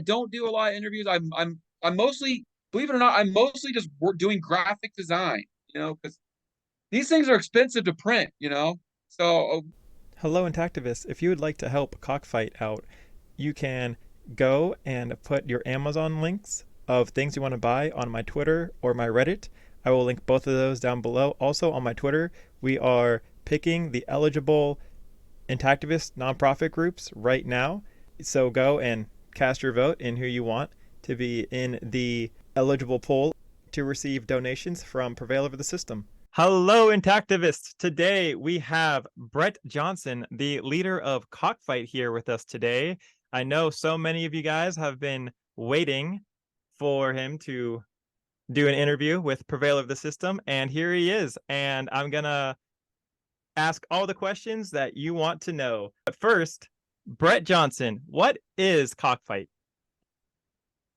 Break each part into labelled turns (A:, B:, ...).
A: don't do a lot of interviews. I'm mostly, believe it or not, I'm mostly just doing graphic design. Because these things are expensive to print. So
B: Hello, Intactivists. If you would like to help Cockfight out, you can go and put your Amazon links of things you want to buy on my Twitter or my Reddit. I will link both of those down below. Also, on my Twitter, we are picking the eligible Intactivist nonprofit groups right now. So go and cast your vote in who you want to be in the eligible pool to receive donations from Prevail Over the System. Hello, Intactivists. Today we have Brett Johnson, the leader of Cockfight, here with us today. I know so many of you guys have been waiting for him to do an interview with Prevail of the System, and here he is. And I'm gonna ask all the questions that you want to know. But first, Brett Johnson, what is Cockfight?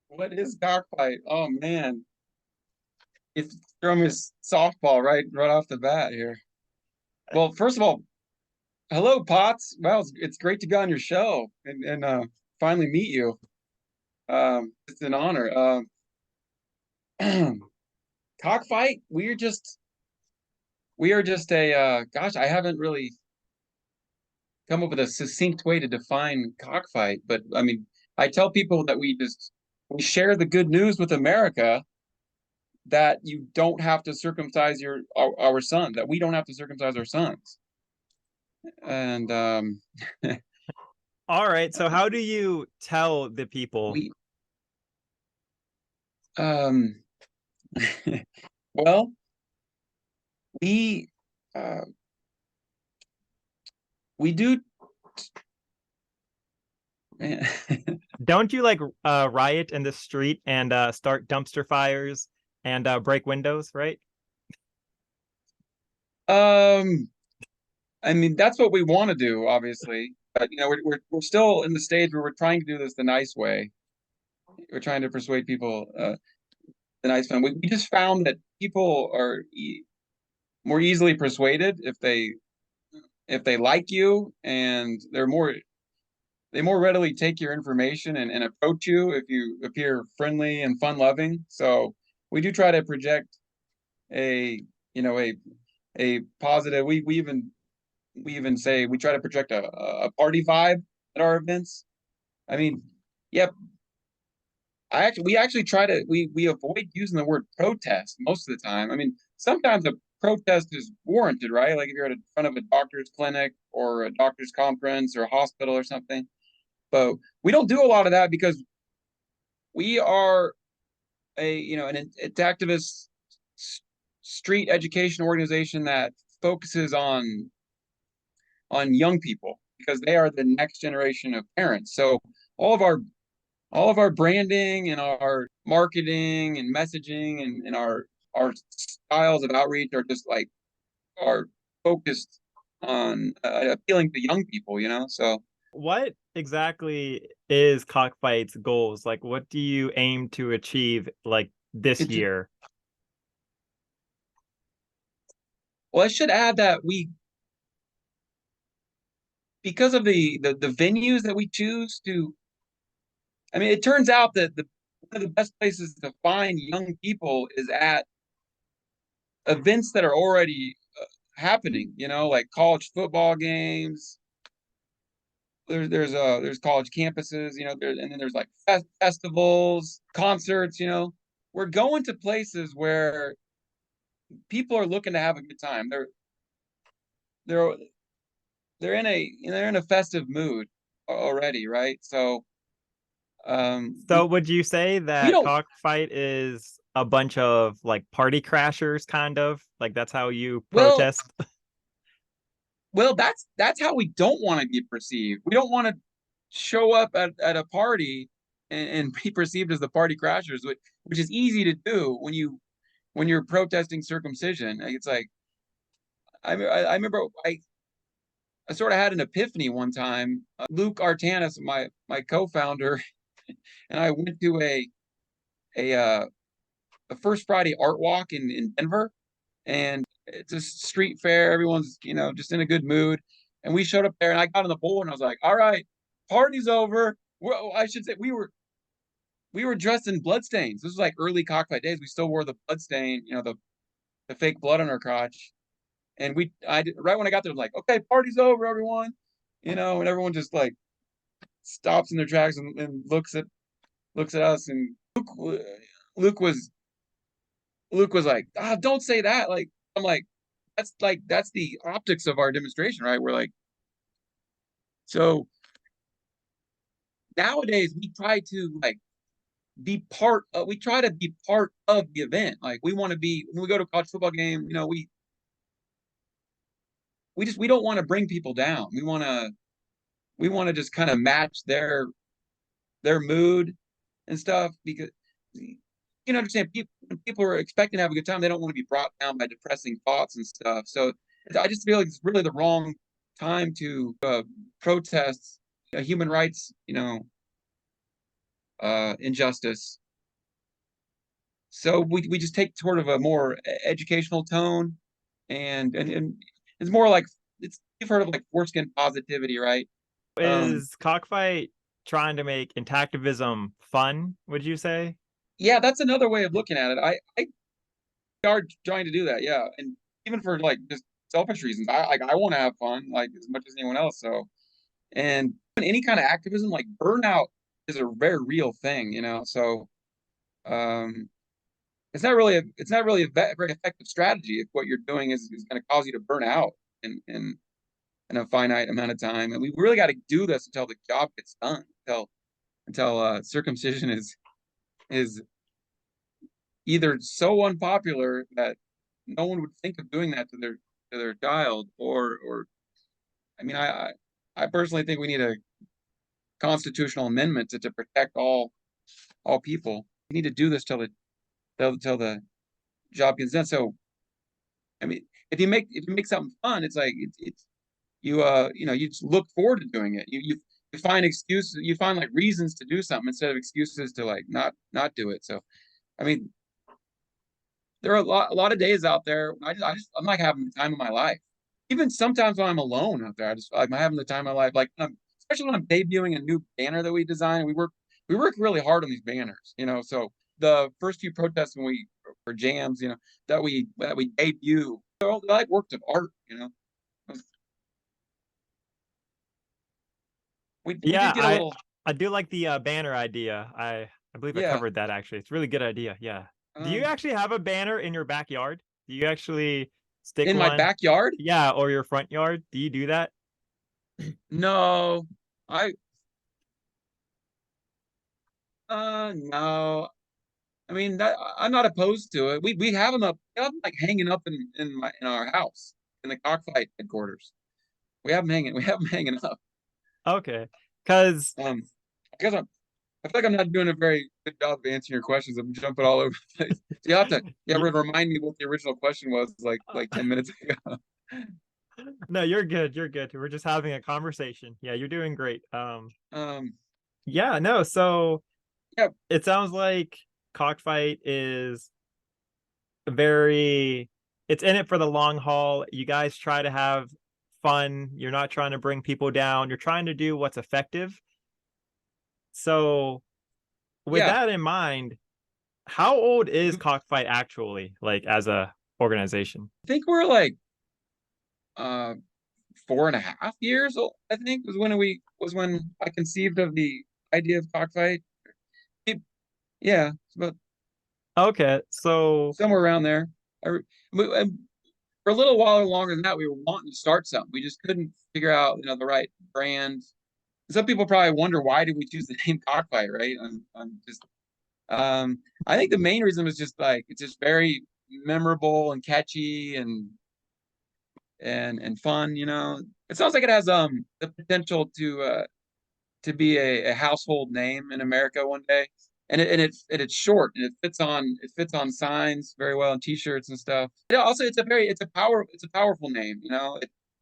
A: what is Cockfight? Oh man, it's from his softball right off the bat here. Well, first of all, hello, Potts. Well, it's great to be on your show and finally meet you. It's an honor. Cockfight, we are just a gosh, I haven't really come up with a succinct way to define cockfight, but I mean, I tell people that we share the good news with America that you don't have to circumcise our son, that we don't have to circumcise our sons. And
B: All right, so how do you tell the people?
A: we um well, we uh we do man.
B: Don't you like riot in the street and start dumpster fires and break windows, right?
A: um I mean, that's what we want to do, obviously. But we're still in the stage where we're trying to do this the nice way. We're trying to persuade people the nice way. We just found that people are more easily persuaded if they like you, and they more readily take your information and approach you if you appear friendly and fun loving. So we do try to project a you know a positive. We even say we try to project a party vibe at our events. I mean, yeah, we actually try to we avoid using the word protest most of the time. I mean, sometimes a protest is warranted, right? Like if you're at in front of a doctor's clinic or a doctor's conference or a hospital or something. But we don't do a lot of that because we are an activist street education organization that focuses on young people because they are the next generation of parents. So all of our all of our branding and our marketing and messaging and our styles of outreach are just like are focused on appealing to young people. So
B: What exactly is Cockfight's goals? Like, what do you aim to achieve like this
A: it's
B: year?
A: well, I should add that we because of the venues that we choose to. I mean, it turns out that the one of the best places to find young people is at events that are already happening. Like college football games. There's college campuses. And then there's like festivals, concerts. We're going to places where people are looking to have a good time. They're they're in a festive mood already, right? So
B: So, would you say
A: we
B: that
A: don't.
B: Cockfight is a bunch of like party crashers, kind of? Like, that's how you
A: Well,
B: protest?
A: that's how we don't want to be perceived. We don't want to show up at a party and be perceived as the party crashers, which is easy to do when you're protesting circumcision. Like, it's like I remember I sort of had an epiphany one time. Luke Artanis, my co-founder, and I went to a uh, a First Friday art walk in Denver, and it's a street fair. Everyone's just in a good mood, and we showed up there, and I got on the bowl, and I was like, "All right, party's over." Well, I should say we were dressed in bloodstains. This was like early Cockfight days. We still wore the bloodstain, the fake blood on our crotch. And right when I got there, I was like, okay, party's over, everyone. And everyone just like stops in their tracks and looks at us. And Luke was Luke was like, don't say that. Like, I'm like, that's the optics of our demonstration, right? We're like, so nowadays we try to like we try to be part of the event. Like we want to be when we go to a college football game, we don't want to bring people down. We want to just kind of match their mood and stuff because you can understand people when people are expecting to have a good time, they don't want to be brought down by depressing thoughts and stuff. So I just feel like it's really the wrong time to protest human rights, injustice. So we just take sort of a more educational tone, and it's more like you've heard of like foreskin positivity, right? Um,
B: Is Cockfight trying to make intactivism fun, would you say?
A: yeah, that's another way of looking at it. I are trying to do that, yeah, and even for like just selfish reasons, I want to have fun like as much as anyone else. So and any kind of activism, like burnout, is a very real thing, So um, it's not really a very effective strategy if what you're doing is going to cause you to burn out in a finite amount of time. And we really got to do this until the job gets done, until circumcision is either so unpopular that no one would think of doing that to their child, or I mean, I personally think we need a constitutional amendment to protect all people. We need to do this till the job gets done. So I mean, if you make something fun, it's like it's you just look forward to doing it. You find excuses, you find like reasons to do something instead of excuses to like not do it. So I mean, there are a lot of days out there. I'm like having the time of my life. Even sometimes when I'm alone out there, I'm having the time of my life. Like especially when I'm debuting a new banner that we designed. We work really hard on these banners. So the first few protests when we or jams, that we debut, they're like works of art. We
B: Yeah,
A: did get a little,
B: I do like the banner idea. I believe I
A: yeah.
B: covered that actually. It's a really good idea. Yeah. Do you
A: Um,
B: actually have a banner in your backyard? Do you actually stick
A: in my
B: one?
A: backyard,
B: Yeah, or your front yard? Do you do that?
A: no, I no. I mean that I'm not opposed to it. We have them up, like hanging up in our house in the Cockfight headquarters. We have them hanging up.
B: Okay. Because
A: I guess I feel like I'm not doing a very good job of answering your questions. I'm jumping all over the place. So you have to remind me what the original question was like 10 minutes ago.
B: no, you're good. You're good. We're just having a conversation. Yeah, you're doing great.
A: Um,
B: Yeah, no, so
A: yeah,
B: it sounds like Cockfight is very it's in it for the long haul. You guys try to have fun. You're not trying to bring people down. You're trying to do what's effective. So, with
A: yeah.
B: that in mind, how old is
A: I
B: Cockfight actually, like as a organization?
A: think we're like uh 4.5 years old. I think was when I conceived of the idea of Cockfight. Yeah, it's about
B: Okay, so
A: somewhere around there. And for a little while longer than that, we were wanting to start something. We just couldn't figure out, the right brand. Some people probably wonder why did we choose the name Cockfight, right? I'm just, I think the main reason was just like it's just very memorable and catchy and fun. It sounds like it has the potential to be a household name in America one day. And it's short and it fits on signs very well and T-shirts and stuff. Also, it's a powerful name.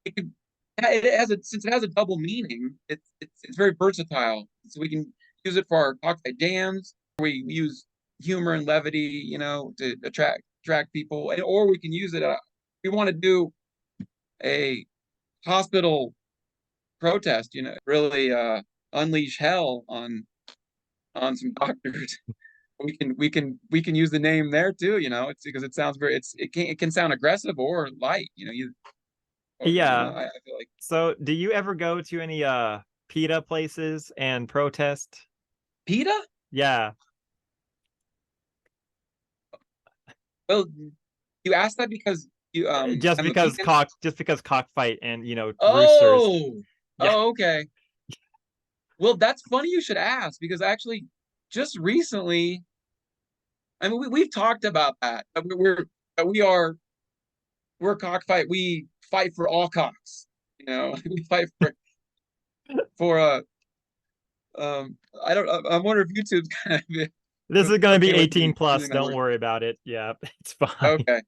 A: It could it has a since it has a double meaning. It's very versatile. So we can use it for our cocktail jams. We use humor and levity, to attract people, or we can use it. We want to do a hospital protest. Really unleash hell on some doctors. We can use the name there too. It's because it sounds it can sound aggressive or light.
B: Yeah.
A: I feel like
B: So, do you ever go to any PETA places and protest?
A: PETA.
B: Yeah.
A: Well, you asked that because I'm a vegan.
B: Just because Cockfight and, roosters.
A: Oh,
B: Yeah.
A: okay. Well, that's funny you should ask because actually, just recently, I mean, we've talked about that. We're Cockfight. We fight for all cocks. We fight for I don't. I wonder if YouTube's kind
B: This
A: of
B: is going to be
A: okay with
B: 18
A: me
B: plus.
A: using that
B: Don't
A: word.
B: worry about it. Yeah, it's fine.
A: Okay,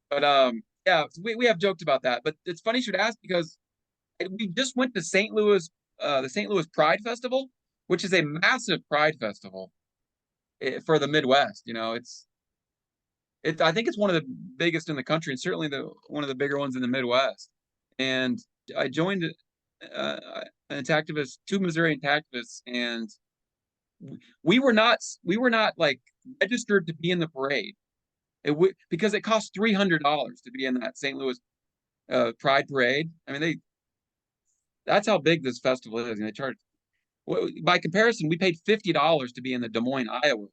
A: but yeah, we have joked about that. But it's funny you should ask because we just went to St. Louis, the St. Louis Pride Festival, which is a massive Pride festival for the Midwest. I think it's one of the biggest in the country, and certainly the one of the bigger ones in the Midwest. And I joined uh, an activist, two Missouri activists, and we were not like registered to be in the parade. Because it costs $300 to be in that St. Louis Pride Parade. I mean, that's how big this festival is, and they charge. By comparison, we paid $50 to be in the Des Moines, Iowa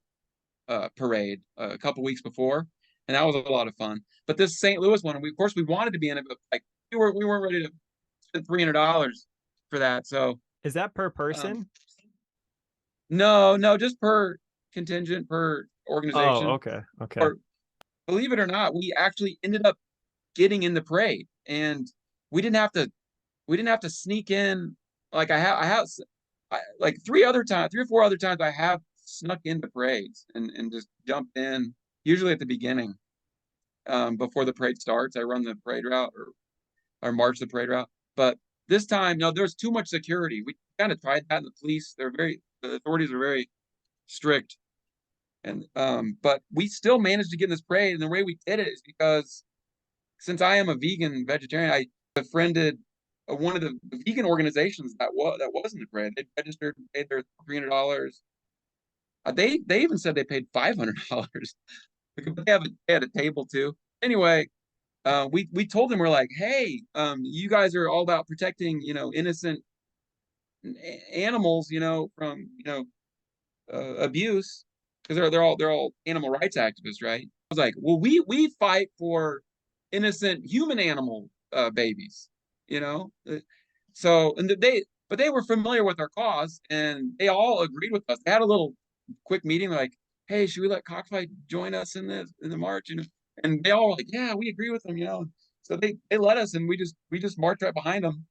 A: parade a couple weeks before, and that was a lot of fun. But this St. Louis one, of course we wanted to be in it, but like we weren't ready to spend $300 for that. So
B: Is that per
A: um,
B: person?
A: no, no, just per contingent per
B: Oh,
A: organization.
B: okay. Okay.
A: Or believe it or not, we actually ended up getting in the parade, and we didn't have to we didn't have to sneak in. Like like 3 or 4 other times I have snuck into parades and just jumped in, usually at the beginning, before the parade starts. I run the parade route or march the parade route. But this time, no, there's too much security. We kind of tried that, and the authorities are very strict. And but we still managed to get in this parade, and the way we did it is because since I am a vegan vegetarian, I befriended one of the vegan organizations that was in the parade. They registered, paid their $300. They even said they paid $500. But they had a table too. Anyway, we told them, we're like, hey, you guys are all about protecting innocent animals, from abuse, because they're all animal rights activists, right? I was like, well, we fight for innocent human animal babies, you know. So and they were familiar with our cause, and they all agreed with us. They had a little quick meeting, like, hey, should we let Cockfight join us in the march? And they all were like, yeah, we agree with them. So they let us, and we just marched right behind them,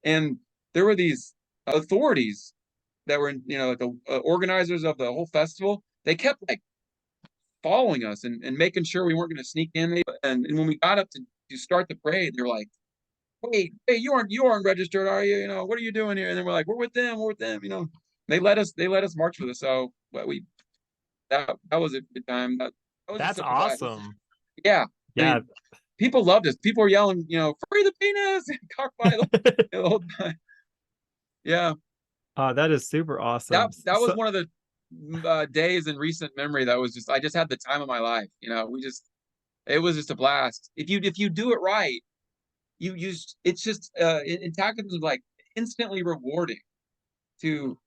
A: and there were these authorities that were like the organizers of the whole festival. They kept like following us and making sure we weren't going to sneak in. And when we got up to start the parade, they're like, "Wait, hey, you aren't registered, are you? What are you doing here?" And then we're like, we're with them. They let us march with us. So that was a good time. That was just
B: That's
A: such a blast.
B: awesome.
A: Yeah, I
B: Yeah.
A: mean, people loved us. People were yelling, "Free the penis!" Cockfight the whole time. Yeah,
B: That is super awesome.
A: that was
B: So,
A: one of the days in recent memory that was I just had the time of my life. It was just a blast. If you do it right, it's just antagonism is like instantly rewarding to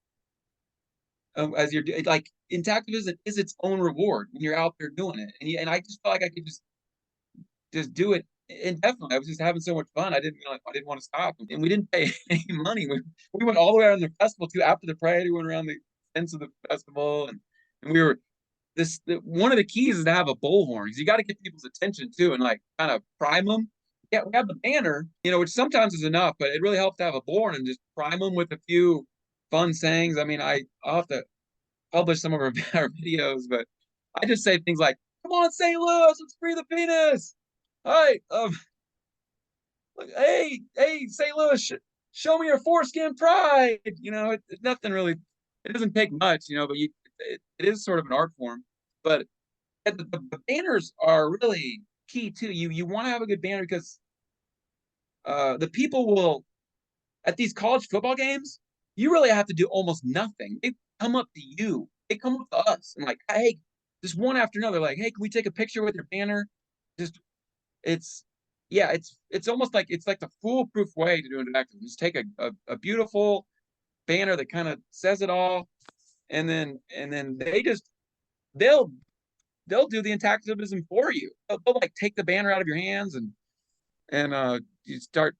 A: as you're like antagonism is its own reward when you're out there doing it, and I just felt like I could just do it indefinitely. I was just having so much fun. I didn't want to stop, and we didn't pay any money. We went all the way around the festival too. After the parade, we went around the ends of the festival, and we were one of the keys is to have a bullhorn because you got to get people's attention too, and like kind of prime them. Yeah, we have the banner, which sometimes is enough, but it really helps to have a bullhorn and just prime them with a few fun sayings. I mean, I'll have to publish some of our, our videos, but I just say things like, "Come on, St. Louis, let's free the penis." Hi, hey, St. Louis, show me your foreskin pride. It's nothing really. It doesn't take much, but it is sort of an art form. But the banners are really key too. You want to have a good banner because the people will at these college football games. You really have to do almost nothing. come up to you. They come up to us and like, hey, just one after another, like, hey, can we take a picture with your banner? Just it's yeah, it's almost like it's like the foolproof way to do interactive. Just take a beautiful banner that kind of says it all, and then they'll they'll do the interactivism for you. They'll like take the banner out of your hands and you start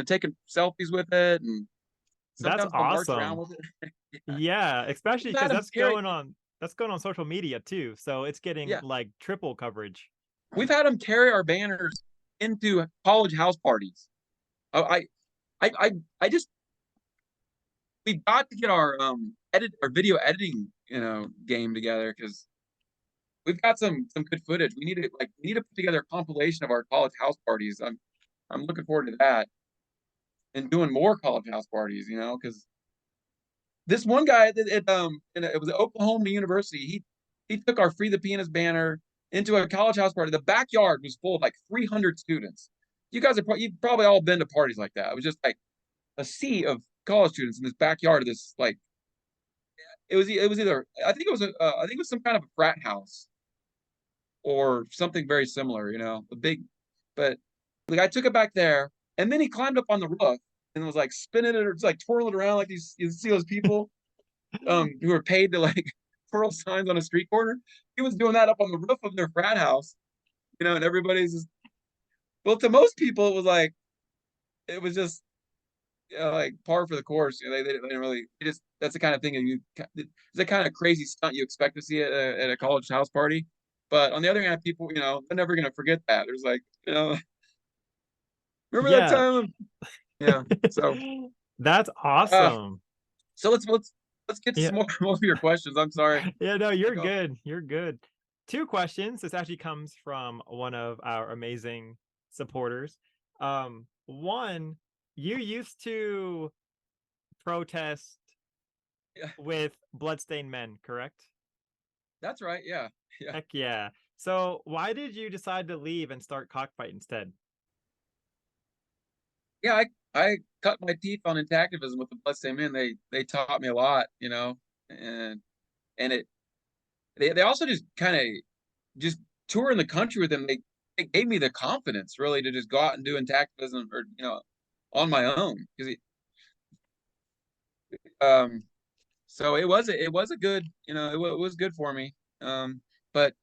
A: taking selfies with it, and
B: That's
A: sometimes they'll march around
B: awesome.
A: with it. Yeah.
B: Yeah, especially
A: We've
B: because
A: had them carry
B: that's going on social media too, so it's getting
A: yeah,
B: like triple coverage.
A: we've had them carry our banners into college house parties. I I I just we got to get our video editing game together because we've got some good footage. We need to put together a compilation of our college house parties. I'm looking forward to that and doing more college house parties. Because this one guy it was at Oklahoma University. He took our Free the Penis banner into a college house party. The backyard was full of like 300 students. You've probably all been to parties like that. It was just like a sea of college students in this backyard of this like it was either I think it was some kind of a frat house or something very similar, a big, but the guy took it back there, and then he climbed up on the roof and was like spinning it or just like twirling it around like these. You see those people who are paid to like twirl signs on a street corner. He was doing that up on the roof of their frat house, and everybody's just well, to most people it was just like par for the course. They didn't really. That's the kind of thing it's the kind of crazy stunt you expect to see at a college house party. But on the other hand, people, they're never gonna forget that. There's like, remember that
B: Yeah.
A: time? Yeah. So,
B: That's
A: uh,
B: awesome.
A: so let's get to
B: Yeah.
A: some more, more of your questions. I'm sorry.
B: Yeah, no,
A: I
B: you're
A: go.
B: good. You're good. Two questions. This actually comes from one of our amazing supporters. One, you used to protest
A: Yeah,
B: with bloodstained men, correct?
A: that's right. Yeah, yeah,
B: Heck yeah. So why did you decide to leave and start Cockfight instead?
A: yeah. I cut my teeth on intactivism with the Bloodstained Men. They taught me a lot, and and they also just kind of just touring the country with them. They gave me the confidence really to just go out and do intactivism or on my own because um so it was a good it was good for me but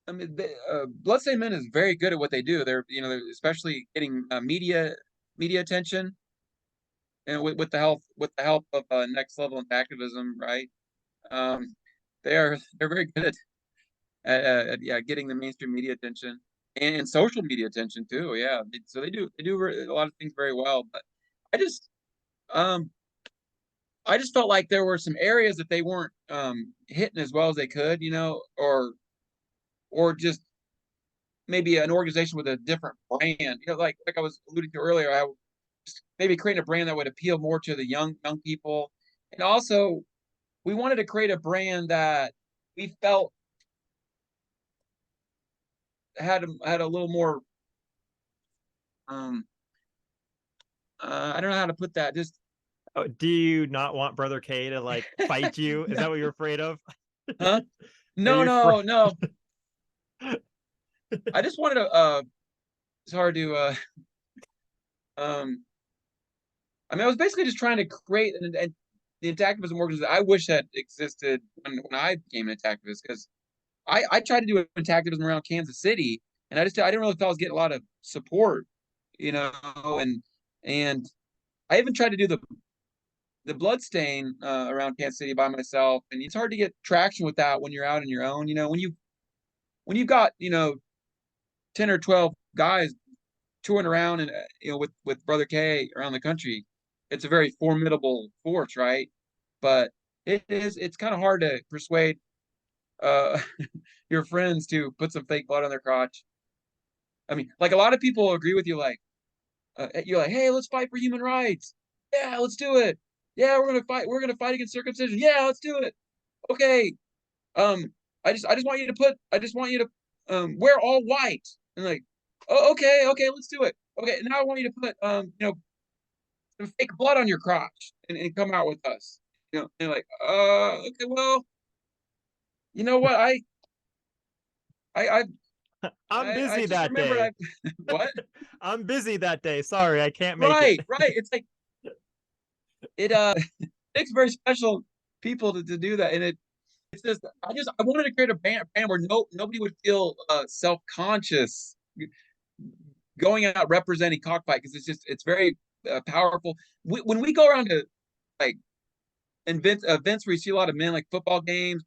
A: I mean Bloodstained Men is very good at what they do. They're especially getting media attention and with the help of next level activism, right. um they're very good at yeah, getting the mainstream media attention and social media attention too. Yeah, so they do a lot of things very well. But I just um I just felt like there were some areas that they weren't hitting as well as they could, or just maybe an organization with a different brand. Like I was alluding to earlier, I just maybe creating a brand that would appeal more to the young people, and also we wanted to create a brand that we felt had a little more um I don't know how to put that. Just
B: Oh, do you not want Brother K to like fight you? Is that what you're afraid of?
A: huh?
B: Are
A: No,
B: you afraid?
A: no, no. I just wanted to. It's hard to. Um. I was basically just trying to create the activism organization that I wish had existed when I became an activist because I tried to do activism around Kansas City and I didn't really feel I was getting a lot of support, you know, and and I even tried to do the bloodstain around Kansas City by myself, and it's hard to get traction with that when you're out on your own. When you've got 10 or 12 guys touring around and with Brother K around the country, it's a very formidable force, right? But it's kind of hard to persuade uh your friends to put some fake blood on their crotch. I mean, like a lot of people agree with you, like you're like, hey, let's fight for human rights. Yeah, let's do it. Yeah, we're gonna fight. We're gonna fight against circumcision. Yeah, let's do it. Okay. Um, I just want you to wear all white. And like, oh, okay, okay, let's do it. Okay, now I want you to put some fake blood on your crotch and come out with us. they're like, okay, well, you know what, I
B: I'm
A: I
B: busy
A: just
B: that
A: remembered
B: day.
A: I what?
B: I'm busy that day. Sorry, I can't make it.
A: Right, right. It's like it takes very special people to do that, and it's just I wanted to create a band where nobody would feel self-conscious going out representing Cockfight because it's very powerful. When we go around to like events where you see a lot of men like football games,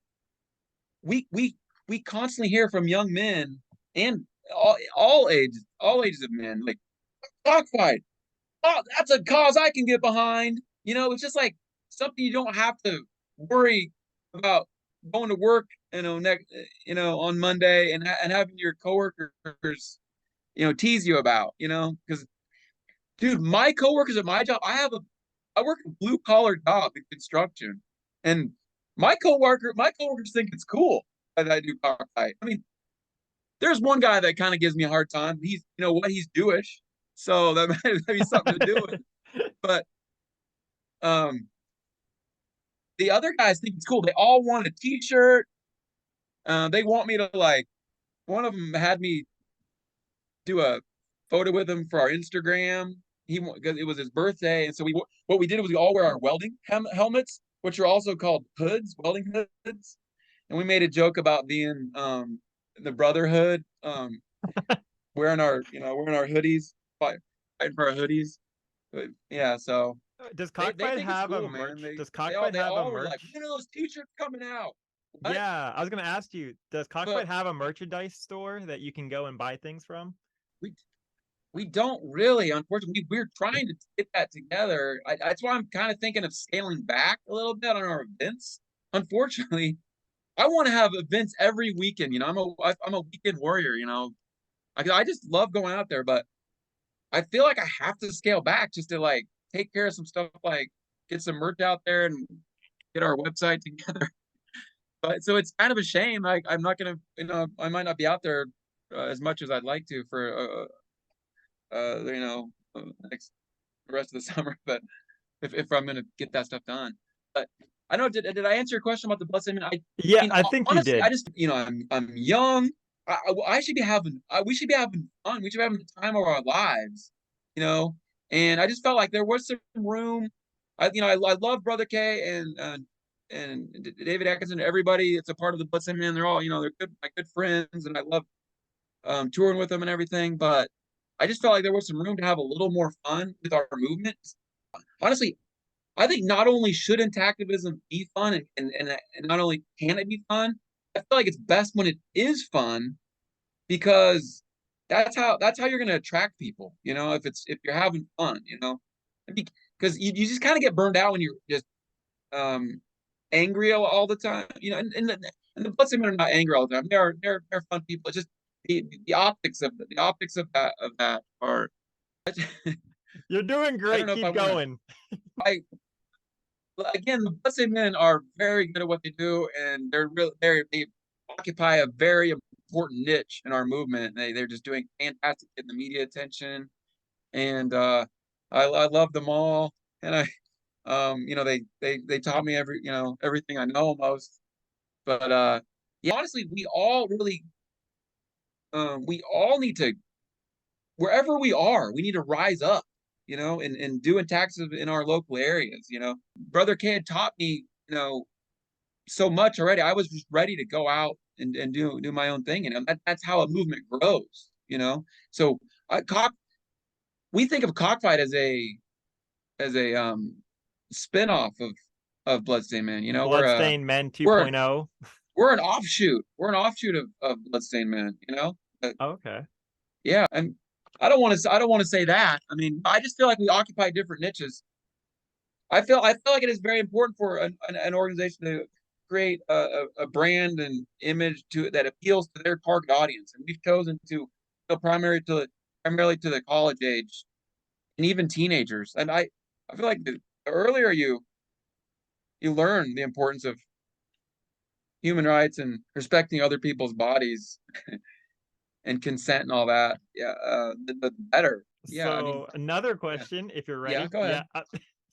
A: we we we constantly hear from young men and all ages of men like Cockfight. Oh, that's a cause I can get behind. It's just like something you don't have to worry about going to work, on Monday and having your coworkers, tease you about, because dude, my coworkers at my job, I work a blue collar job in construction, and my coworkers think it's cool that I do cockfight. I mean, there's one guy that kind of gives me a hard time. He's Jewish, so that might be something to do with it. But um, the other guys think it's cool. They all want a T-shirt. They want me to like. One of them had me do a photo with him for our Instagram. Because it was his birthday, and so what we did was we all wear our welding helmets, which are also called hoods, welding hoods, and we made a joke about being the brotherhood, wearing our hoodies, fighting for our hoodies. But, yeah, so
B: Does
A: they
B: Cockfight
A: think it's
B: have a
A: cool, man.
B: merch?
A: They
B: Does
A: they all
B: Cockfight
A: they
B: have a
A: all were like,
B: merch?
A: when are those T-shirts coming out? What?
B: Yeah, I was gonna ask you, does Cockfight
A: But
B: have a merchandise store that you can go and buy things from?
A: we we don't really, unfortunately. We're trying to get that together. That's why I'm kind of thinking of scaling back a little bit on our events. Unfortunately, I want to have events every weekend. I'm a weekend warrior. I just love going out there, but I feel like I have to scale back just to like take care of some stuff, like get some merch out there and get our website together. But so it's kind of a shame. Like I'm not gonna, I might not be out there as much as I'd like to for next the rest of the summer. But if I'm gonna get that stuff done, but I know did I answer your question about the bus? I
B: Yeah,
A: mean
B: I think you
A: honestly, I
B: did.
A: just I'm young. I should be having we should be having fun. We should be having the time of our lives, you know. And I just felt like there was some room. I love Brother K and David Atkinson. Everybody, it's a part of the Bloodstain Man. They're all they're my good friends, and I love touring with them and everything. But I just felt like there was some room to have a little more fun with our movement. Honestly, I think not only should intactivism be fun and not only can it be fun, I feel like it's best when it is fun because that's how you're gonna attract people, if you're having fun, because you just kind of get burned out when you're just um angry all the time, and the Bloodstain are not angry all the time. They're fun people. It's just the optics of that are
B: You're doing
A: I don't
B: great.
A: know if I
B: Keep
A: want to
B: going.
A: I again, the Blessed Men are very good at what they do, and they occupy a very important niche in our movement. They're just doing fantastic in the media attention, and I love them all. And they taught me everything I know almost. But yeah, honestly, we all need to, wherever we are, we need to rise up, and doing taxes in our local areas. Brother K had taught me, so much already. I was just ready to go out and do my own thing. That's how a movement grows. So cock we think of Cockfight as a spinoff of Bloodstained Man.
B: Bloodstained Men
A: We're
B: 2.0.
A: we're an offshoot. We're an offshoot of Bloodstained Man.
B: Okay.
A: Yeah, and I don't want to say that. I mean, I just feel like we occupy different niches. I feel like it is very important for an organization to create a brand and image that appeals to their target audience, and we've chosen to go primarily to the college age and even teenagers. And I feel like the earlier you learn the importance of human rights and respecting other people's bodies and consent and all that, yeah, the better. Yeah, I mean,
B: So another
A: yeah,
B: question, if you're
A: yeah.
B: ready.
A: Go
B: Yeah,
A: ahead.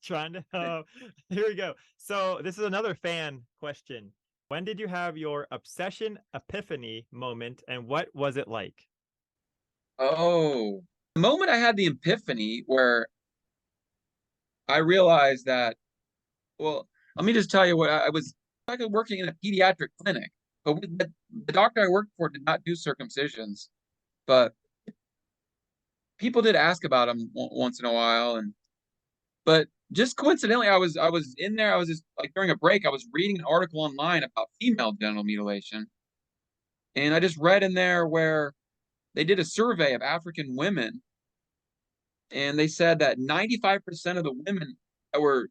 B: Trying to here we go. So this is another fan question. When did you have your obsession epiphany moment and what was it like?
A: Oh, the moment I had the epiphany where I realized that, well, let me just tell you what I was working in a pediatric clinic, but the doctor I worked for did not do circumcisions, but people did ask about them once in a while, and but just coincidentally, I was in there. I was just like during a break, I was reading an article online about female genital mutilation, and I just read in there where they did a survey of African women, and they said that 95% of the women that were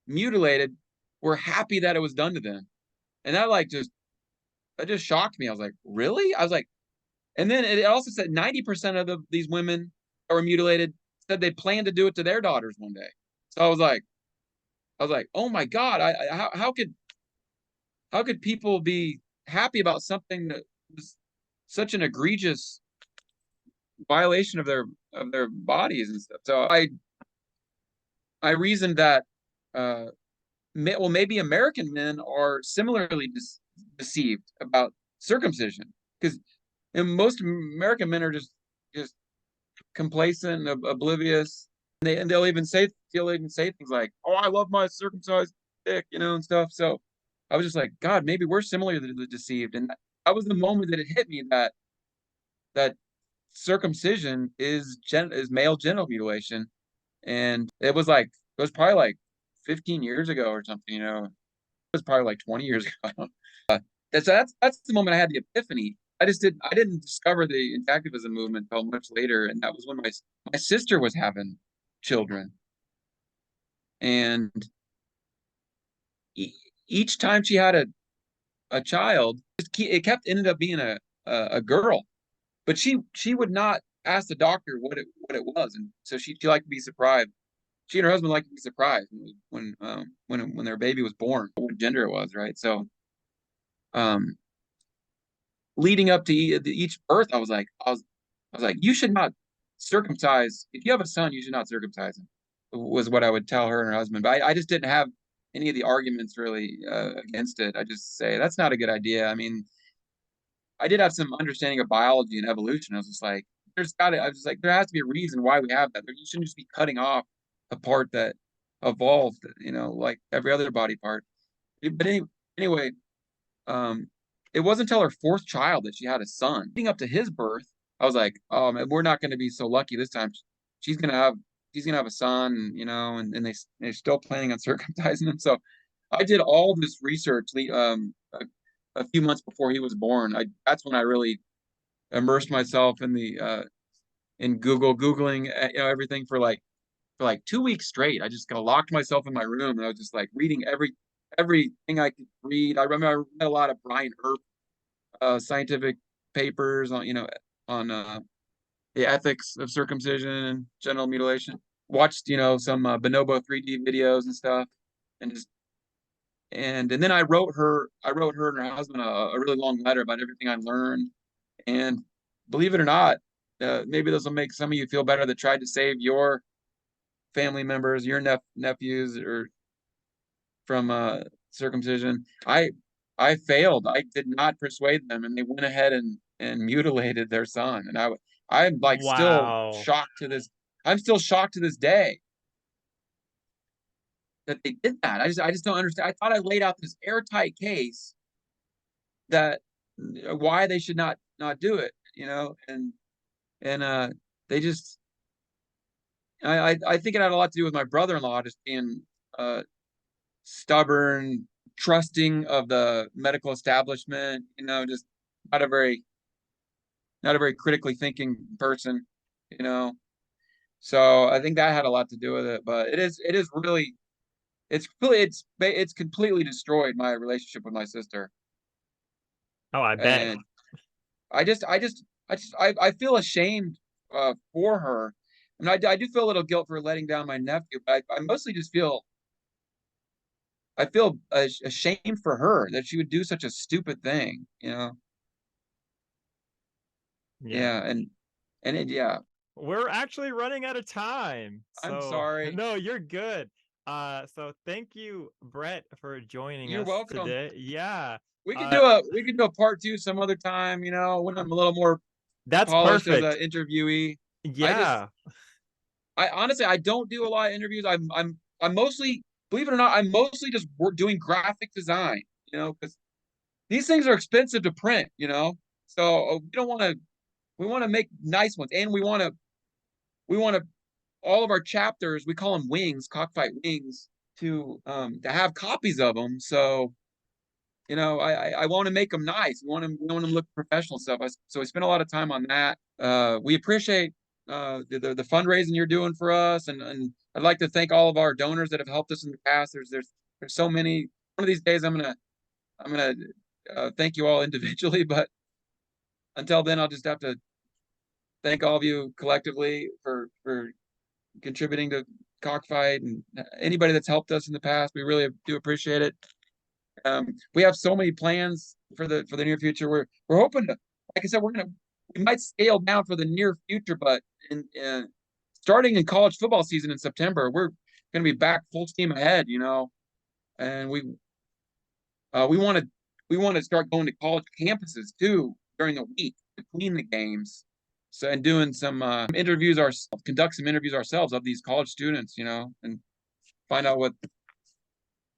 A: mutilated were happy that it was done to them, and that just shocked me. I was like, really? I was like, and then it also said 90% of these women that were mutilated said they planned to do it to their daughters one day. So I was like, oh my God, how could people be happy about something that was such an egregious violation of their bodies and stuff? So I reasoned that uh, well, maybe American men are similarly deceived about circumcision because most American men are just complacent, oblivious. And they'll even say things like, "Oh, I love my circumcised dick," and stuff. So I was just like, God, maybe we're similarly deceived. And that was the moment that it hit me that circumcision is male genital mutilation, and it was probably like 15 years ago or something. It was probably like 20 years ago. That's the moment I had the epiphany. I didn't discover the activism movement until much later, and that was when my sister was having children, and e- each time she had a child, it kept ended up being a girl, but she would not ask the doctor what it was, and so she liked to be surprised. She and her husband liked to be surprised when their baby was born, what gender it was, right? So um leading up to each birth, I was like, you should not circumcise. If you have a son, you should not circumcise him. Was what I would tell her and her husband. But I just didn't have any of the arguments really against it. I just say that's not a good idea. I mean, I did have some understanding of biology and evolution. I was just like, I was just like, there has to be a reason why we have that. You shouldn't just be cutting off a part that evolved, like every other body part. But anyway, um, it wasn't until her fourth child that she had a son. Leading up to his birth, I was like, "Oh man, we're not going to be so lucky this time. She's gonna have he's gonna have a son, and they're still planning on circumcising him." So I did all this research a few months before he was born. I That's when I really immersed myself in googling everything for like 2 weeks straight. I just kind of locked myself in my room and I was just like reading everything I could read. I remember I read a lot of Brian Earp scientific papers on the ethics of circumcision and genital mutilation. Watched some Bonobo 3D videos and stuff, and just and then I wrote her and her husband a really long letter about everything I learned. And believe it or not, maybe this will make some of you feel better that tried to save your family members, your nephews, or from circumcision. I failed. I did not persuade them, and they went ahead and mutilated their son. And I'm like still
B: Wow.
A: shocked to this. I'm still shocked to this day that they did that. I just don't understand. I thought I laid out this airtight case that why they should not do it, and they just I think it had a lot to do with my brother-in-law just being uh stubborn, trusting of the medical establishment, just not a very not a very critically thinking person, you know. So I think that had a lot to do with it. But it is really it's completely destroyed my relationship with my sister.
B: Oh, I bet.
A: And I feel ashamed for her. I mean, I do feel a little guilt for letting down my nephew, but I mostly just I feel ashamed for her that she would do such a stupid thing.
B: Yeah.
A: Yeah, yeah.
B: We're actually running out of time.
A: I'm
B: So,
A: sorry.
B: no, you're good. So thank you, Brett, for joining
A: You're
B: us
A: welcome.
B: today. Yeah.
A: We could
B: Uh,
A: do a part two some other time, when I'm a little more
B: that's
A: polished as an
B: perfect.
A: interviewee. I just
B: Yeah.
A: I honestly I don't do a lot of interviews. I'm mostly, believe it or not, I'm mostly just doing graphic design, because these things are expensive to print. So we want to make nice ones, and we want to all of our chapters, we call them wings, Cockfight wings, to have copies of them. So I want to make them nice. We want them to look professional stuff. So we spend a lot of time on that. We appreciate the fundraising you're doing for us, and I'd like to thank all of our donors that have helped us in the past. There's so many. One of these days, I'm gonna thank you all individually, but until then, I'll just have to thank all of you collectively for contributing to Cockfight, and anybody that's helped us in the past. We really do appreciate it. We have so many plans for the near future. We're hoping to, like I said, we might scale down for the near future, but starting in college football season in September, we're going to be back full steam ahead. And we want to start going to college campuses too during the week between the games. So, and doing some interviews ourselves, conduct some interviews ourselves of these college students, and find out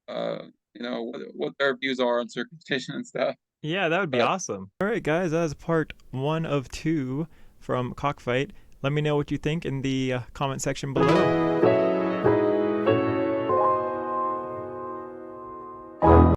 A: uh, what their views are on circumcision and stuff.
B: Yeah, that would be
A: But
B: awesome. All right, guys, that is part 1 of 2 from Cockfight. Let me know what you think in the comment section below.